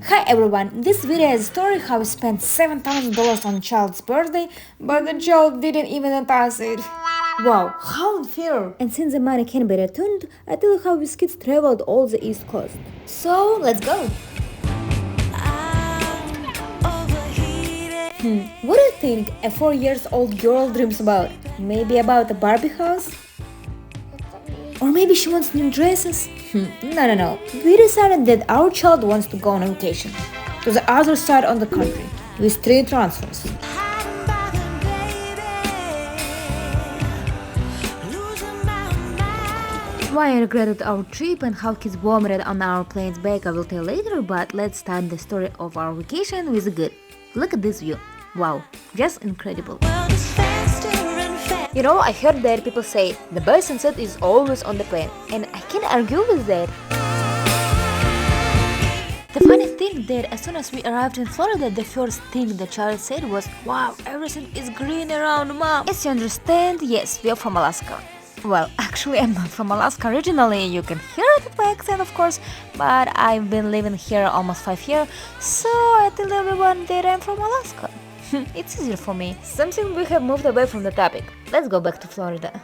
Hi everyone, this video is a story how we spent $7,000 on a child's birthday, but the child didn't even notice it. Wow, how unfair! And since the money can be returned, I tell you how these kids traveled all the East Coast. So, let's go! What do you think a 4 years old girl dreams about? Maybe about a Barbie house? Or maybe she wants new dresses? No. We decided that our child wants to go on vacation to the other side of the country with 3 transfers. Why I regretted our trip and how kids vomited on our plane's back I will tell later, but let's start the story of our vacation with a good. Look at this view. Wow, just incredible. You know, I heard that people say the best sunset is always on the plane, and I can't argue with that. The funny thing that as soon as we arrived in Florida, the first thing the child said was, "Wow, everything is green around, Mom." As you understand, yes, we are from Alaska. Well, actually, I'm not from Alaska originally. You can hear it in my accent, of course, but I've been living here almost 5 years, so I tell everyone that I'm from Alaska. It's easier for me. Something we have moved away from the topic. Let's go back to Florida.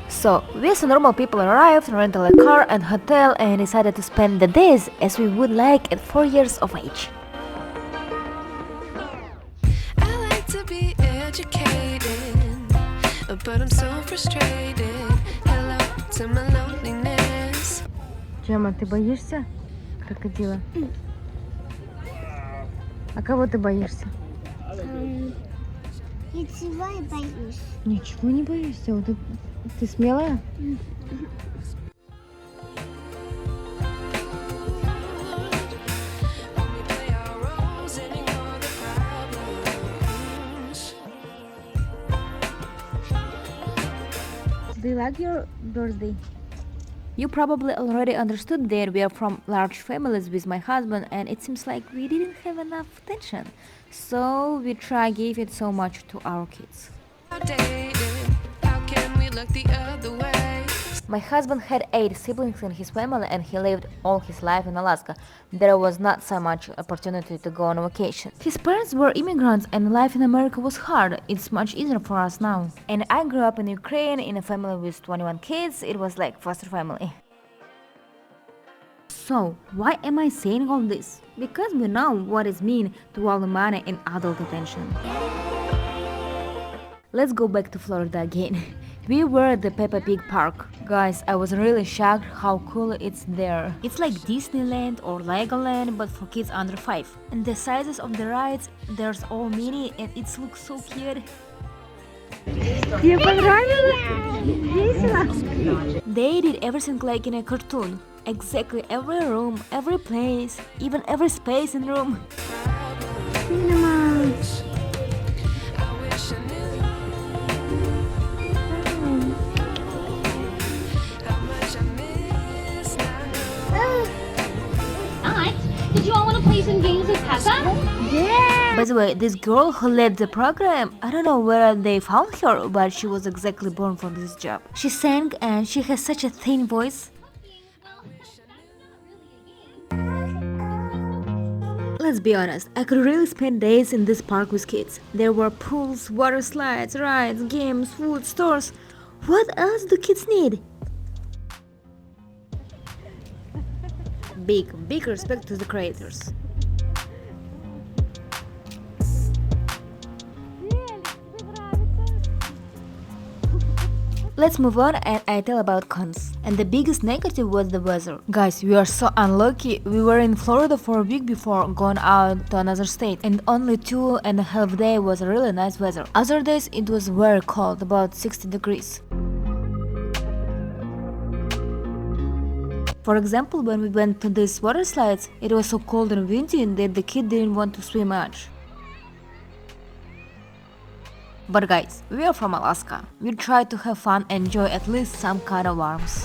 So, we as normal people arrived, rented a car and hotel and decided to spend the days as we would like at 4 years of age. I like to be educated, but I'm so frustrated. Hello to my loneliness. Джема, ты боишься крокодила? А кого ты боишься? Ничего не боюсь. Ничего не боишься? Вот ты смелая? We play our roles and ignore the problems. Do you like your birthday? You probably already understood that we are from large families with my husband and it seems like we didn't have enough attention. So we try give it so much to our kids. Outdated. How can we look the other way? My husband had 8 siblings in his family and he lived all his life in Alaska. There was not so much opportunity to go on vacation. His parents were immigrants and life in America was hard. It's much easier for us now. And I grew up in Ukraine in a family with 21 kids. It was like foster family. So, why am I saying all this? Because we know what it means to all the money and adult attention. Let's go back to Florida again. We were at the Peppa Pig Park. Guys, I was really shocked how cool it's there. It's like Disneyland or Legoland, but for kids under 5. And the sizes of the rides, there's all mini and it looks so cute. Тебе понравилось? Весело? They did everything like in a cartoon. Exactly every room, every place, even every space in the room. Cinema. I wish I knew how much I miss now. Aunt, did you all want to play some games with Peppa? By the way, this girl who led the program, I don't know where they found her, but she was exactly born for this job. She sang and she has such a thin voice. Let's be honest, I could really spend days in this park with kids. There were pools, water slides, rides, games, food, stores. What else do kids need? Big respect to the creators. Let's move on and I tell about cons. And the biggest negative was the weather. Guys, we are so unlucky. We were in Florida for a week before going out to another state and only 2.5 days was really nice weather. Other days it was very cold, about 60 degrees. For example, when we went to these water slides, it was so cold and windy that the kid didn't want to swim much. But guys, we are from Alaska. We try to have fun and enjoy at least some kind of warmth.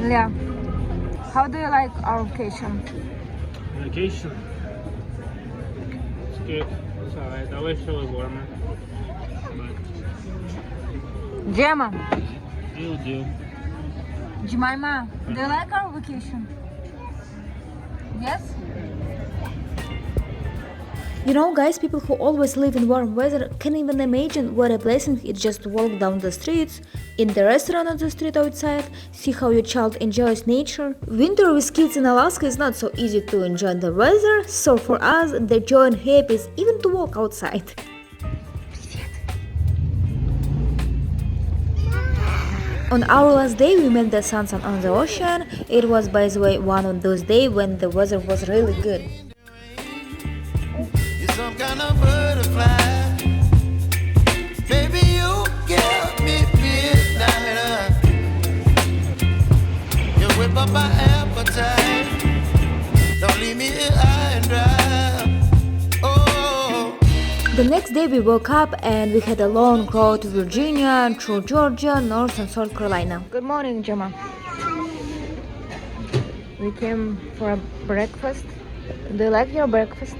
Yeah. How do you like our vacation? Vacation. It's good. It's alright. I wish it was warmer. Gemma, But it'll do. Jemima, do you like our vacation? Yes? You know, guys, people who always live in warm weather can't even imagine what a blessing it's just to walk down the streets, in the restaurant on the street outside, see how your child enjoys nature. Winter with kids in Alaska is not so easy to enjoy the weather, so for us, the joy and happy is even to walk outside. On our last day, we met the sunset on the ocean. It was, by the way, one of those days when the weather was really good. You're some kind of butterfly. Baby, you give me midnight. You whip up my appetite. Don't leave me here high and dry. Oh. The next day we woke up and we had a long road to Virginia, through Georgia, North and South Carolina. Good morning, Gemma. We came for a breakfast. Do you like your breakfast?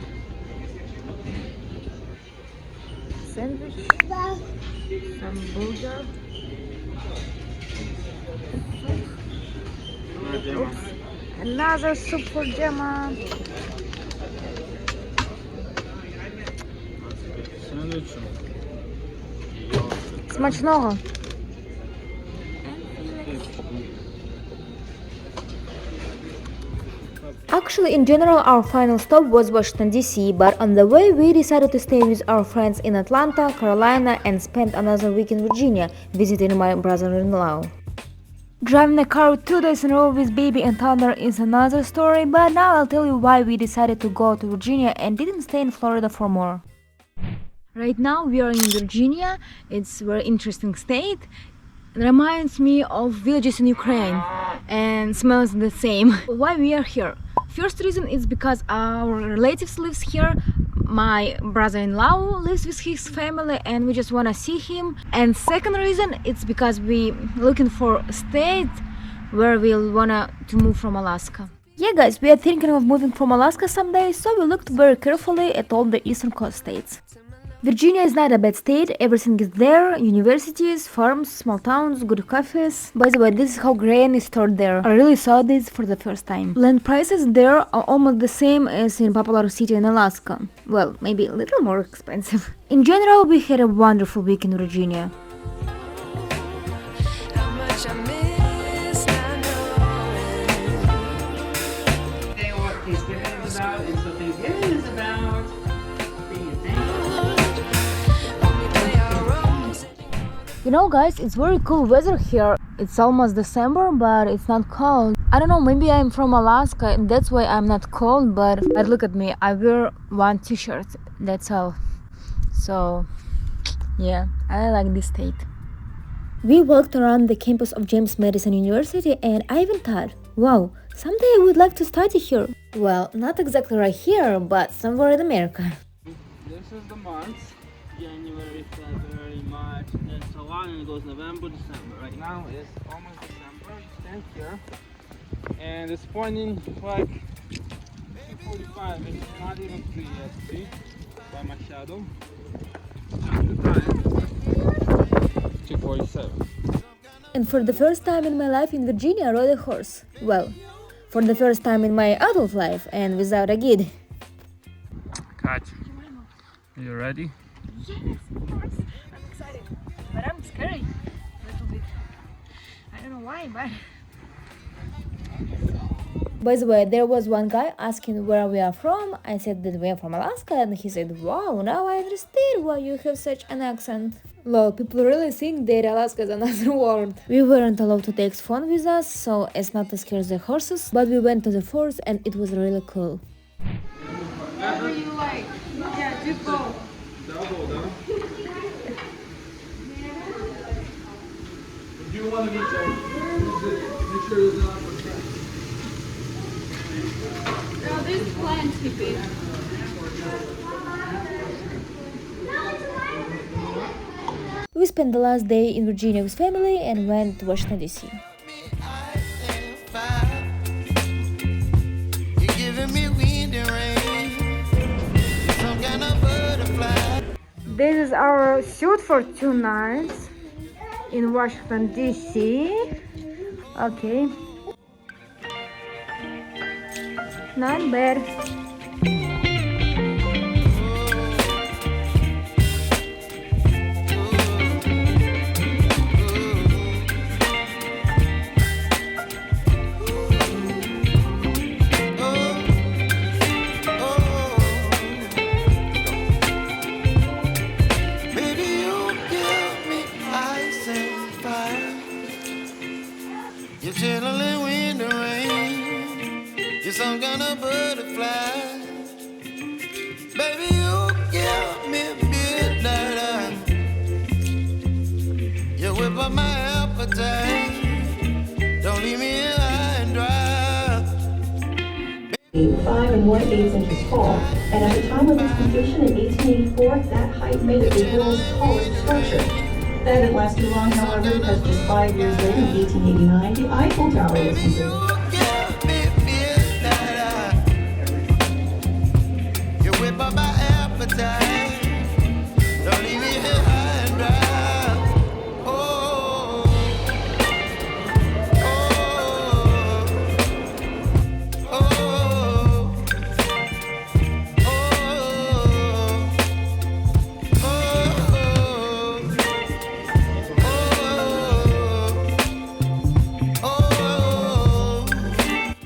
Sandwich, some burger. Oops. Another soup for Gemma. Sandwich. Смачного. Actually, in general, our final stop was Washington, D.C., but on the way we decided to stay with our friends in Atlanta, Carolina, and spend another week in Virginia, visiting my brother-in-law. Driving a car 2 days in a row with baby and toddler is another story, but now I'll tell you why we decided to go to Virginia and didn't stay in Florida for more. Right now we are in Virginia. It's a very interesting state. It reminds me of villages in Ukraine and smells the same. Why we are here? First reason is because our relatives lives here. My brother-in-law lives with his family and we just wanna see him. And second reason, it's because we looking for a state where we'll wanna to move from Alaska. Yeah, guys, we are thinking of moving from Alaska someday, so we looked very carefully at all the eastern coast states. Virginia is not a bad state, everything is there, universities, farms, small towns, good cafes. By the way, this is how grain is stored there. I really saw this for the first time. Land prices there are almost the same as in popular city in Alaska. Well, maybe a little more expensive. In general, we had a wonderful week in Virginia. How much I miss not knowing. They what Thanksgiving is about, and so Thanksgiving is about being thankful. When we play our roles. You know, guys, it's very cool weather here. It's almost December, but it's not cold. I don't know, maybe I'm from Alaska and that's why I'm not cold, but look at me, I wear one t-shirt, that's all. So, yeah, I like this state. We walked around the campus of James Madison University and I even thought, wow, someday I would like to study here. Well, not exactly right here, but somewhere in America. This is the months. January, February, March, and so on, and it goes November, December. Right now it's almost December. Stand here. And it's pointing like 2:45. It's not even 3 yet. See? By my shadow. The time. 2:47. And for the first time in my life in Virginia, I rode a horse. Well, for the first time in my adult life and without a guide. Kat, are you ready? Yes, of course. I'm excited. But I'm scary. A little bit. I don't know why, but... By the way, there was one guy asking where we are from. I said that we are from Alaska and he said, wow, now I understand why you have such an accent. Lol, people really think that Alaska is another world. We weren't allowed to take phone with us, so as not to scare the horses, but we went to the forest and it was really cool. Whatever you like. Yeah, do both. Double, though. Do you want to meet them? Make sure there's not for trash. Girl, there's plenty, babe. We spent the last day in Virginia with family and went to Washington DC. Ice and fire. You're giving me wind and rain. You're some kind of butterfly. This is our suit for 2 nights in Washington DC. Okay. Not bad. Baby, you give me ice and fire. You're chilling wind and rain. You're some kind of butterfly. Baby, you give me midnight. You whip up my appetite. Don't leave me here high and dry. 5 1/8 inches tall, and at the time of its completion in 1884, that height made it the world's tallest structure. That didn't last too long, however, because just 5 years later, in 1889, the Eiffel Tower was completed. You give me midnight. You whip up my appetite. Don't leave me here high and dry. Oh, oh, oh,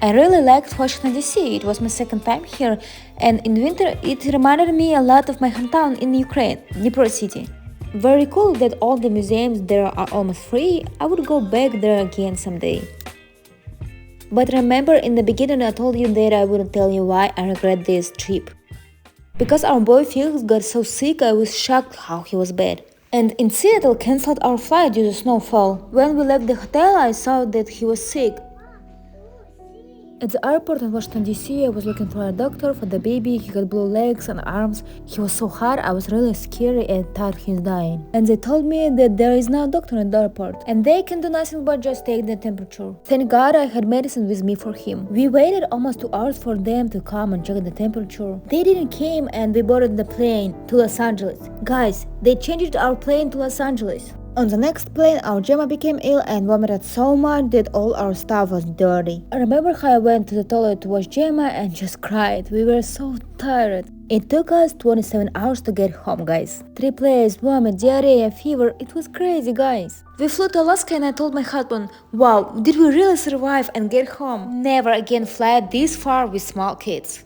I really liked Washington DC. It was my second time here, and in winter it reminded me a lot of my hometown in Ukraine, Dnipro city. Very cool that all the museums there are almost free. I would go back there again someday. But remember, in the beginning I told you that I wouldn't tell you why I regret this trip. Because our boy Felix got so sick, I was shocked how he was bad. And in Seattle cancelled our flight due to snowfall. When we left the hotel, I saw that he was sick. At the airport in Washington DC, I was looking for a doctor for the baby. He got blue legs and arms. He was so hard, I was really scared and thought he's dying. And they told me that there is no doctor in the airport, and they can do nothing but just take the temperature. Thank God I had medicine with me for him. We waited almost 2 hours for them to come and check the temperature. They didn't came, and we boarded the plane to Los Angeles. Guys, they changed our plane to Los Angeles. On the next plane, our Gemma became ill and vomited so much that all our stuff was dirty. I remember how I went to the toilet to wash Gemma and just cried. We were so tired. It took us 27 hours to get home, guys. 3 plays, vomit, diarrhea, fever. It was crazy, guys. We flew to Alaska and I told my husband, wow, did we really survive and get home? Never again fly this far with small kids.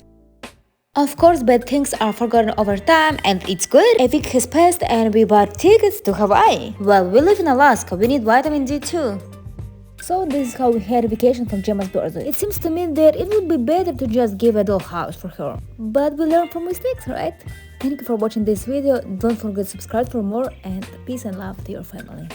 Of course, bad things are forgotten over time, and it's good. A week has passed and we bought tickets to Hawaii. Well, we live in Alaska, we need vitamin D too. So this is how we had a vacation from Gemma's birthday. It seems to me that it would be better to just give a dollhouse for her. But we learn from mistakes, right? Thank you for watching this video. Don't forget to subscribe for more, and peace and love to your family.